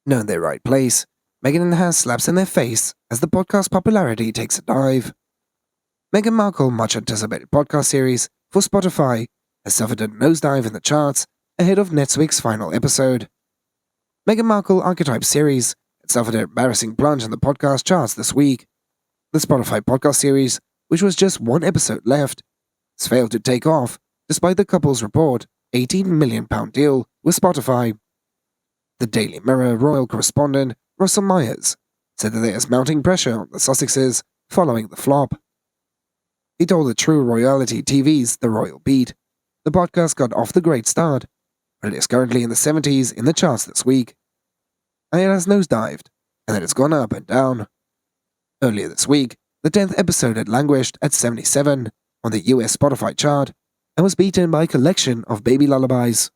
Know their right place, Meg And Haz slaps in their face as the podcast popularity takes a dive. Meghan Markle much anticipated podcast series for Spotify has suffered a nosedive in the charts ahead of next week's final episode. Meghan Markle Archetype series had suffered an embarrassing plunge in the podcast charts this week. The Spotify podcast series, which was just one episode left, has failed to take off despite the couple's report £18 million deal with Spotify. The Daily Mirror royal correspondent Russell Myers said that there is mounting pressure on the Sussexes following the flop. He told the True Royalty TV's The Royal Beat the podcast got off the great start, but it is currently in the 70s in the charts this week. And it has nosedived, and it has gone up and down. Earlier this week, the 10th episode had languished at 77 on the US Spotify chart and was beaten by a collection of baby lullabies.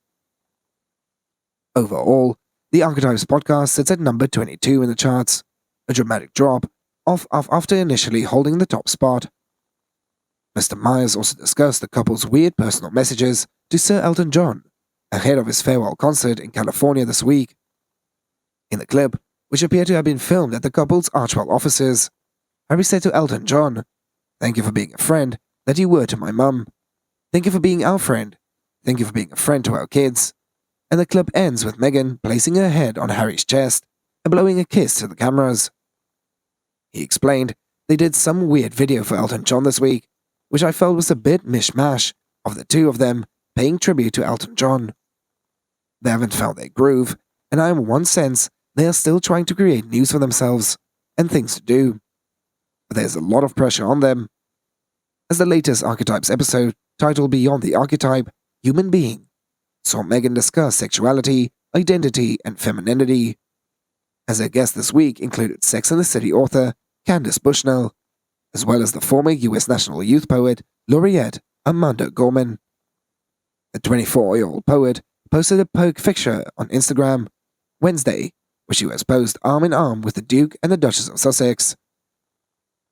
Overall, the Archetypes podcast sits at number 22 in the charts, a dramatic drop off after initially holding the top spot. Mr. Myers also discussed the couple's weird personal messages to Sir Elton John ahead of his farewell concert in California this week. In the clip, which appeared to have been filmed at the couple's Archwell offices, Harry said to Elton John, "Thank you for being a friend that you were to my mum. Thank you for being our friend. Thank you for being a friend to our kids." And the clip ends with Meghan placing her head on Harry's chest and blowing a kiss to the cameras. He explained they did some weird video for Elton John this week, which I felt was a bit mishmash of the two of them paying tribute to Elton John. They haven't found their groove, and in one sense, they are still trying to create news for themselves and things to do. But there's a lot of pressure on them. As the latest Archetypes episode, titled Beyond the Archetype, Human Being, saw Meghan discuss sexuality, identity, and femininity. As her guest this week included Sex and the City author Candace Bushnell, as well as the former US National Youth Poet, Laureate Armando Gorman. The 24-year-old poet posted a poke picture on Instagram Wednesday, where she was posed arm in arm with the Duke and the Duchess of Sussex.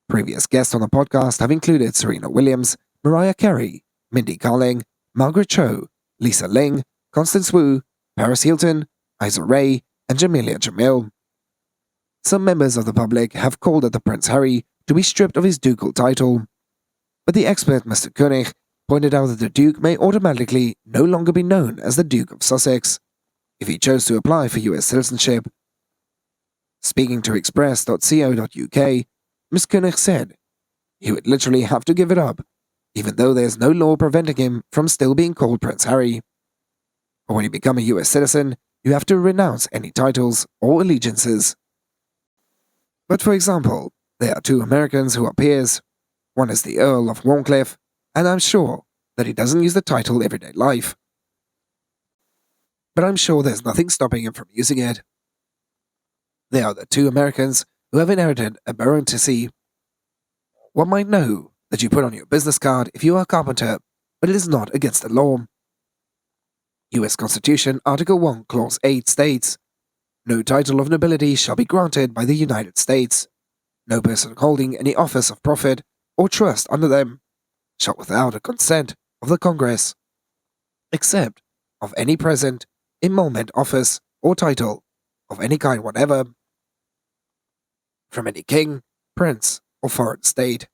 Previous guests on the podcast have included Serena Williams, Mariah Carey, Mindy Kaling, Margaret Cho, Lisa Ling, Constance Wu, Paris Hilton, Issa Rae, and Jamelia Jamil. Some members of the public have called at the Princeharry to be stripped of his ducal title, but the expert Mr. Koenig pointed out that the Duke may automatically no longer be known as the Duke of Sussex if he chose to apply for US citizenship. Speaking to express.co.uk, Ms. Koenig said he would literally have to give it up, even though there's no law preventing him from still being called Prince Harry. But when you become a US citizen, you have to renounce any titles or allegiances. But for example, there are two Americans who are peers. One is the Earl of Warncliffe, and I'm sure that he doesn't use the title everyday life. But I'm sure there's nothing stopping him from using it. There are the two Americans who have inherited a baronetcy. One might know that you put on your business card if you are a carpenter, but it is not against the law. US Constitution Article 1 Clause 8 states, "No title of nobility shall be granted by the United States. No person holding any office of profit or trust under them shall without the consent of the Congress, except of any present, emolument office or title of any kind whatever, from any king, prince, or foreign state."